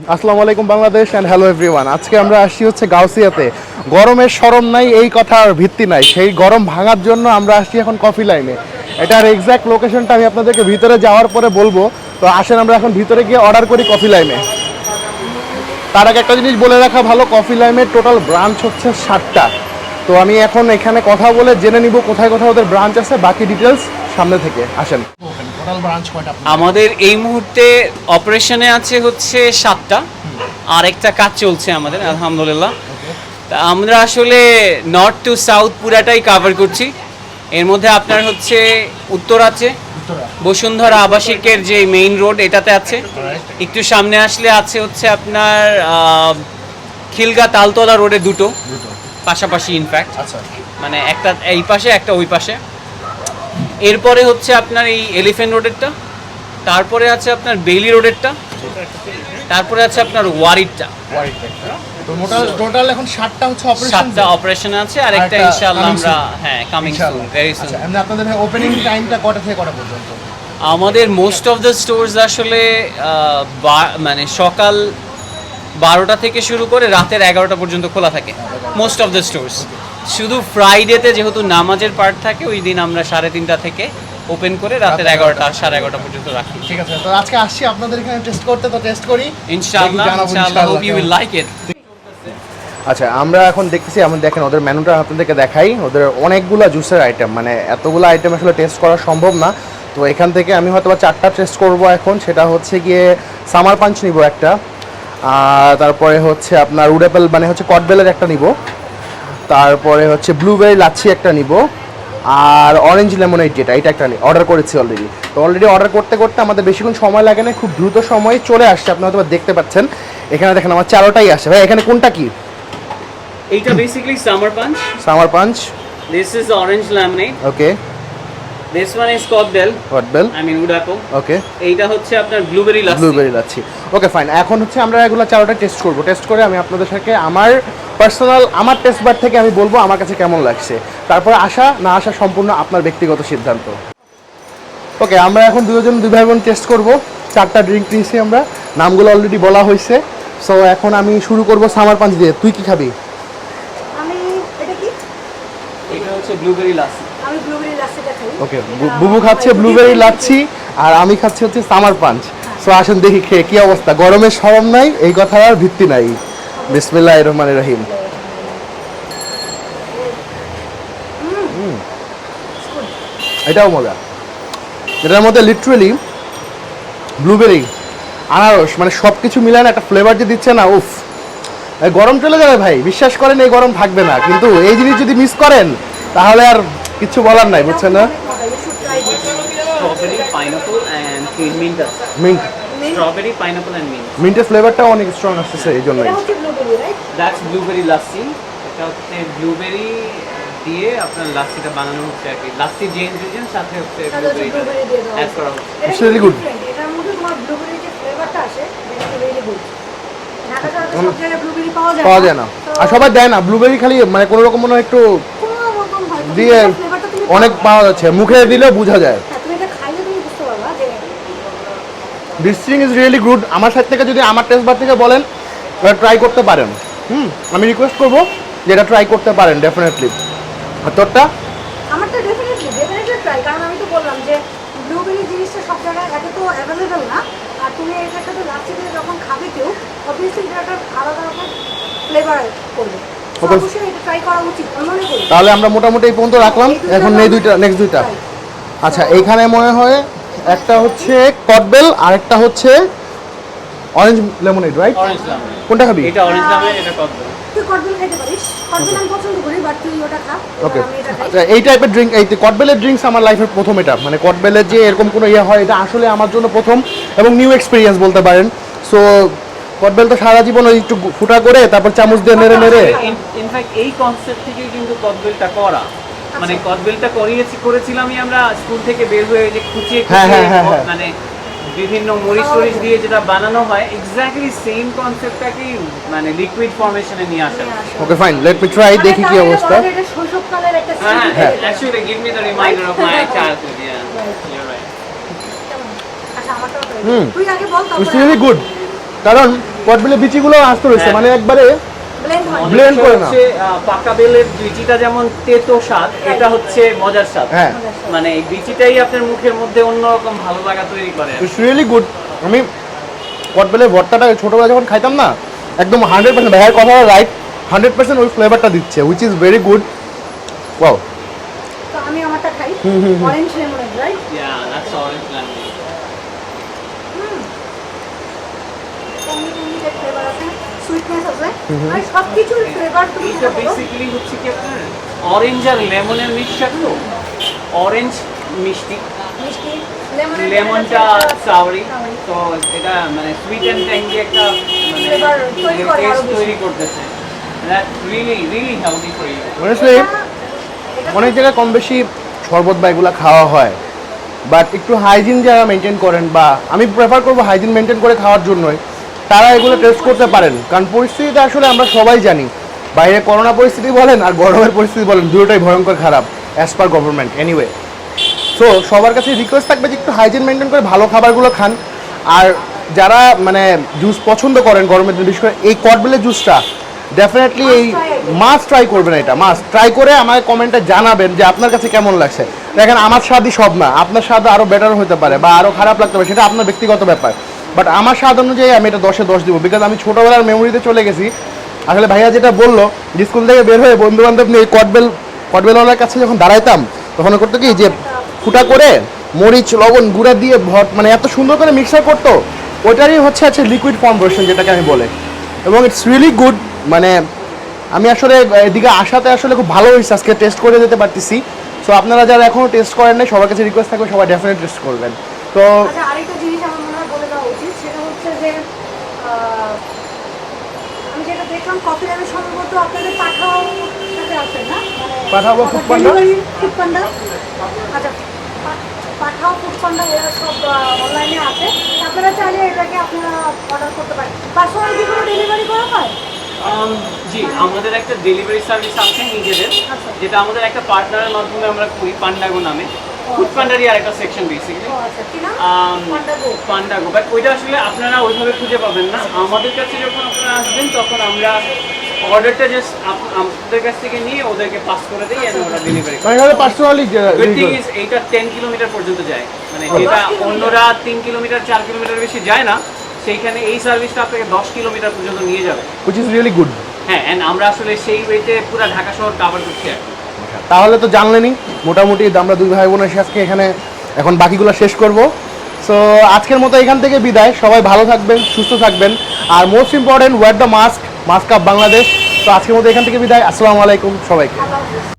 আসসালামু আলাইকুম Bangladesh and hello everyone. আজকে আমরা আসছি হচ্ছে গাউসিয়াতে। গরমের শরম নাই এই কথার ভিত্তি নাই, সেই গরম ভাঙার জন্য আমরা আসছি এখন কফি লাইনে। এটার এক্স্যাক্ট লোকেশনটা আমি আপনাদেরকে ভিতরে যাওয়ার পরে বলবো। তো আসেন আমরা এখন ভিতরে গিয়ে অর্ডার করি কফি লাইনে। তার আগে একটা জিনিস বলে রাখা ভালো, কফি লাইনের টোটাল ব্রাঞ্চ হচ্ছে 7টা। তো আমি এখন এখানে কথা বলে জেনে নিব কোথায় কোথায় ওদের ব্রাঞ্চ আছে, বাকি ডিটেলস সামনে থেকে। আসেন। আমাদের এই মুহূর্তে অপারেশনে আছে হচ্ছে 7টা, আর একটা কাজ চলছে আমাদের আলহামদুলিল্লাহ। তা আমরা আসলে নর্থ টু সাউথ পুরাটাই কভার করছি। এর মধ্যে আপনার হচ্ছে উত্তর আছে, বসুন্ধরা আবাসিকের যে মেইন রোড এটাতে আছে। একটু সামনে আসলে আছে হচ্ছে আপনার খিলগা তালতলা রোডে দুটো পাশাপাশি, ইনফ্যাক্ট মানে একটা এই পাশে একটা ওই পাশে। এরপরে হচ্ছে আপনার এই এলিফ্যান্ট রোডেরটা, তারপরে আছে আপনার বেইলি রোডেরটা, তারপরে আছে আপনার ওয়ারিডটা। টোটাল এখন 7টা হচ্ছে অপারেশন, 7টা অপারেশন আছে, আর একটা ইনশাআল্লাহ আমরা কামিং সুন, ভেরি সুন। আচ্ছা, আপনাদের ওপেনিং টাইমটা কটা থেকে কটা পর্যন্ত? আমাদের মোস্ট অফ দ্য স্টোরস আসলে মানে সকাল 12টা থেকে শুরু করে রাতের 11টা পর্যন্ত খোলা থাকে মোস্ট অফ দ্য স্টোরস। শুধু ফ্রাইডেতে যেহেতু নামাজের পার্ট থাকে, ওই দিন আমরা 3:30টা থেকে ওপেন করে রাতের 11টা 11:30 পর্যন্ত রাখি। ঠিক আছে, তো আজকে আসছি আপনাদের এখানে টেস্ট করতে, তো টেস্ট করি ইনশাআল্লাহ। Hope you will like it. আচ্ছা, আমরা এখন দেখতেছি, আমরা দেখেন ওদের মেনুটা আপনাদেরকে দেখাই। ওদের অনেকগুলো জুসের আইটেম, মানে এতগুলো আইটেম আসলে টেস্ট করা সম্ভব না। তো এখান থেকে আমি হয়তো 4টা টেস্ট করব এখন। সেটা হচ্ছে গিয়ে সামার পাঞ্চ নিব একটা, তারপরে হচ্ছে আপনার উড অ্যাপেল মানে হচ্ছে কটবেলের একটা নিব, তারপরে হচ্ছে ব্লুবেরি লাচ্ছি একটা নিব, আর অরেঞ্জ লেমনেড যেটা এটা একটা অর্ডার করেছি অলরেডি। তো অলরেডি অর্ডার করতে করতে আমাদের বেশিক্ষণ সময় লাগে না, খুব দ্রুত সময়ে চলে আসছে। আপনি হয়তো দেখতে পাচ্ছেন এখানে, দেখেন আমার 4টাই আসে। ভাই এখানে কোনটা কি? এইটা basically summer punch. Summer punch. This is orange lemonade. Okay. This one is kotbel. Kotbel, I mean wood apple. Okay. এইটা হচ্ছে আপনার blueberry lassi. Blueberry lassi, okay fine. এখন হচ্ছে আমরা এগুলো 4টা টেস্ট করব। টেস্ট করে আমি আপনাদের সাথে আমার পার্সোনাল আমার টেস্ট বার থেকে আমি বলবো আমার কাছে কেমন লাগছে। তারপরে আসা না আসা সম্পূর্ণ আপনার ব্যক্তিগত সিদ্ধান্ত। ওকে, আমরা এখন দুজন দুই ভাই বোন টেস্ট করব। 4টা ড্রিঙ্ক নিয়েছি আমরা, নামগুলো অলরেডি বলা হয়েছে। সো এখন আমি শুরু করব সামার পাঞ্চ দিয়ে। তুই কি খাবি? আমি এটা কি? এটা হচ্ছে ব্লুবেরি লাচ্ছি। আমি ব্লুবেরি লাচ্ছিটা খাই। ওকে, বুবু খাচ্ছে ব্লুবেরি লাচ্ছি আর আমি খাচ্ছি হচ্ছে সামার পাঞ্চ। সো আসুন দেখি খেয়ে কি অবস্থা। গরমের শরম নাই এই কথার আর ভিত্তি নাই। বিসমিল্লাহির রহমানির রহিম। এটাও মজা। এটার মধ্যে লিটারেলি ব্লুবেরি, আনারস মানে সব কিছু মিলায় একটা ফ্লেভার যে দিচ্ছে না, উফ। গরম চলে যাবে ভাই, বিশ্বাস করেন এই গরম থাকবে না। কিন্তু এই জিনিস যদি মিস করেন তাহলে আর কিছু বলার নাই, বুঝছেন না? স্ট্রবেরি, পাইনাপল এন্ড মিন্ট আছে। Mint, strawberry, pineapple and mint. মিন্টের ফ্লেভারটাও অনেক স্ট্রং আসছে এই জন্যই। এটা হচ্ছে blueberry, right? That's blueberry lassi. এটা হচ্ছে ব্লুবেরি দিয়ে আপনার লাচ্ছিটা বানানো হচ্ছে আর কি। লাচ্ছি যে ইনগ্রেডিয়েন্ট সাথে হচ্ছে ব্লুবেরি দিয়ে দাও। অ্যাড করা হচ্ছে। It's really good. এটার মধ্যে তোমার ব্লুবেরির যে ফ্লেভারটা আসে, এটা রিয়েলি গুড। ঢাকা শহরে সব জায়গায় ব্লুবেরি পাওয়া যায় না। আর সবাই দেয় না ব্লুবেরি, খালি মানে কোনো রকম মনে হয় একটু কোনো রকম হয়তো দিয়ে ফ্লেভারটা তুমি অনেক পাওয়া যাচ্ছে, মুখে দিলেও বোঝা যায়। হ্যাঁ, তুমি এটা খাইলে তুমি বুঝতে পারবা যে this thing is really good. আমার সাইড থেকে যদি আমার টেস্ট বার থেকে বলেন ট্রাই করতে পারেন। আমি রিকোয়েস্ট করবো যে এটা ট্রাই করতে পারেন ডেফিনেটলি। আর তোরটা? আমারটা ডেফিনেটলি ট্রাই, কারণ আমি তো বললাম যে ব্লুবেরি জিনিসটা সব জায়গায় এত তো অ্যাভেলেবেল না। আর তুমি এটার সাথে লাচ্ছি দিয়ে যখন খাবে কেউ, অবভিয়াসলি এটা একটা আলাদা রকম ফ্লেভার করবে। অবশ্যই এটা ট্রাই করা উচিত আমি মনে করি। তাহলে আমরা মোটামুটি এই পর্যন্ত রাখলাম। এখন নেক্সট দুইটা। আচ্ছা, এইখানে মনে হয় একটা হচ্ছে কটবেল আর একটা হচ্ছে orange lemonade, right? Orange lemonade. কোনটা খাবি? এটা অরেঞ্জ লেমনেড, এটা কটবেল। তুই কটবেল খেতে পারিস, কটবেল আমি পছন্দ করি, বাট তুই ওটা খা। ওকে, আমি এটা খাই। আচ্ছা এই টাইপের ড্রিঙ্ক, এই কটবেলের ড্রিঙ্কস আমার লাইফের প্রথম। এটা মানে কটবেলের যে এরকম কোনো ইয়ে হয়, এটা আসলে আমার জন্য প্রথম এবং নিউ এক্সপিরিয়েন্স বলতে পারেন। সো কটবেল তো সারা জীবন ওই একটু ফুটা করে তারপর চামচ দিয়ে নেড়ে নেড়ে। ইনফ্যাক্ট এই কনসেপ্ট থেকে কিন্তু কটবেলটা করা, মানে কটবেলটা করেছিলামই আমরা স্কুল থেকে বের হয়ে, যে কুচিয়ে মানে বিভিন্ন মরিচ টরিচ দিয়ে যেটা বানানো হয়, এক্স্যাক্টলি সেম কনসেপ্টটাকেই মানে লিকুইড ফরমেশনে নিয়ে আসা। Okay fine, let me try, দেখি কি অবস্থা। এটা শৈশবকালের একটা হ্যাঁ, স্মৃতি। Actually give me the reminder of my childhood. Yeah, you are right. আচ্ছা, আমারটাও try করি। তুই আগে বল, ইটস তারপরে রিয়েলি গুড। কারণ কটবেলের বিচিগুলো আস্ত রয়েছে হ্যাঁ। মানে একবারে ব্লেন্ড হয় Blend করে না। হচ্ছে পাকা বেলের বিচিটা যেমন তেতো স্বাদ, এটা হচ্ছে মজার স্বাদ। হ্যাঁ মানে এই বিচিটাই আপনার মুখের মধ্যে অন্যরকম ভালো লাগা তৈরি করে। It's really good. আমি কটবেলের ভর্তাটা ছোটোবেলা যখন খাইতাম না, একদম 100% ভাইয়ের কথা রাইট, 100% ওই ফ্লেভারটা দিচ্ছে, which is very good. Wow. তো আমি আমারটা খাই orange lemonade right Yeah, that's orange lemonade. Communicate flavour আছে সুইটনেস আছে আর সব কিছুর ফ্লেভার তুমি এটা যেটা বলো বেসিক্যালি হচ্ছে কি আপনার অরেঞ্জ আর লেমনের মিক্সচার, তো অরেঞ্জ মিষ্টি, মিষ্টি লেমনের লেমনটা সাওয়ারি, তো এটা মানে সুইট অ্যান্ড ট্যাঙ্গি একটা মানে Flavor তৈরি করে আরো taste বেশি। তৈরি করতেছে। That really healthy for you. Honestly অনেক জায়গায় কম বেশি শরবত বা এগুলো খাওয়া হয়, বাট একটু হাইজিন যারা মেনটেন করেন, বা আমি প্রেফার করবো হাইজিন মেনটেন করে খাওয়ার জন্যই তারা এগুলো টেস্ট করতে পারেন। কারণ পরিস্থিতিটা আসলে আমরা সবাই জানি, বাইরে করোনা পরিস্থিতি বলেন আর গরমের পরিস্থিতি বলেন, দুটোটাই ভয়ঙ্কর খারাপ as per government anyway. So সবার কাছে রিকোয়েস্ট থাকবে যে একটু হাইজিন মেনটেন করে ভালো খাবারগুলো খান। আর যারা মানে জুস পছন্দ করেন গরমের দিন, বিশেষ করে এই কটবেলের জুসটা ডেফিনেটলি এই মাস্ট ট্রাই করবেন, এটা মাস্ট ট্রাই করে আমাকে কমেন্টে জানাবেন যে আপনার কাছে কেমন লাগছে। দেখেন আমার স্বাদই সব না, আপনার স্বাদ আরও বেটার হতে পারে বা আরও খারাপ লাগতে পারে, সেটা আপনার ব্যক্তিগত ব্যাপার। বাট আমার স্বাদ অনুযায়ী আমি এটা 10-এ 10 দিব, বিকজ আমি ছোটোবেলার মেমোরিতে চলে গেছি। আসলে ভাইয়া যেটা বললো, যে স্কুল থেকে বের হয়ে বন্ধু বান্ধব নিয়ে এই কটবেলওয়ালার কাছে যখন দাঁড়াইতাম, তখন ও করতো কি যে ফুটা করে মরিচ লবণ গুঁড়া দিয়ে মানে এত সুন্দর করে মিক্সার করতো, ওটারই হচ্ছে লিকুইড ফর্ম ভার্সন যেটাকে আমি বলে, এবং ইটস রিয়েলি গুড। মানে আমি আসলে এদিকে আসাতে আসলে খুব ভালো হয়েছে, আজকে টেস্ট করে যেতে পারতেছি। সো আপনারা যারা এখনও টেস্ট করেন নাই, সবার কাছে রিকোয়েস্ট থাকবে সবাই ডেফিনেট টেস্ট করবেন। তো আচ্ছা আরেকটা জিনিস আমার মনে হয় বলে দেওয়া উচিত, সেটা হচ্ছে যে আমি যেটা দেখলাম কফি ল্যাবে সম্ভবত আপনাদের পাঠাও সাথে আছে না, মানে পাঠাও বা ফুড পান্ডা? ফুড পান্ডা, আচ্ছা পাঠাও ফুড পান্ডা এরা সব অনলাইনে আছে, আপনারা চাইলে এটাকে আপনারা অর্ডার করতে পারেন। পার্সোনাল কি কোনো ডেলিভারি করা হয়? জি, আমাদের একটা ডেলিভারি সার্ভিস আছে নিজেদের, আচ্ছা। যেটা আমাদের একটা পার্টনারের মাধ্যমে আমরা করি, পান্ডাগো নামে। ফুড পান্ডারই আর একটা সেকশন বেসিক্যালি ও আচ্ছা কি না পান্ডাগো। পান্ডাগো, বাট ওইটা আসলে আপনারা ওইভাবে খুঁজে পাবেন না। আমাদের কাছে যখন আপনারা আসবেন তখন আমরা অর্ডারটা জাস্ট আপনাদের কাছ থেকে নিয়ে ওদেরকে পাস করে দিই, and ওরা ডেলিভারি করে। মানে এভাবে পার্সোনালি গুড থিং ইজ এইটা 10 কিলোমিটার পর্যন্ত যায়, মানে যেটা অন্যরা 3 কিলোমিটার 4 কিলোমিটার বেশি যায় না, সেইখানে এই সার্ভিসটা আপনাকে 10 কিলোমিটার পর্যন্ত নিয়ে যাবে। Which is really good. হ্যাঁ, এন্ড আমরা আসলে সেই ওয়েতে পুরো ঢাকা শহর কভার করছি আর কি। তাহলে তো জানলেনই মোটামুটি আমরা দুই ভাই বোন এসে আজকে এখানে এখন বাকিগুলো শেষ করব। সো আজকের মতো এখান থেকে বিদায়, সবাই ভালো থাকবেন, সুস্থ থাকবেন, আর most important wear the mask up Bangladesh. তো আজকের মতো এখান থেকে বিদায়, আসসালামু আলাইকুম সবাইকে। আল্লাহ হাফেজ।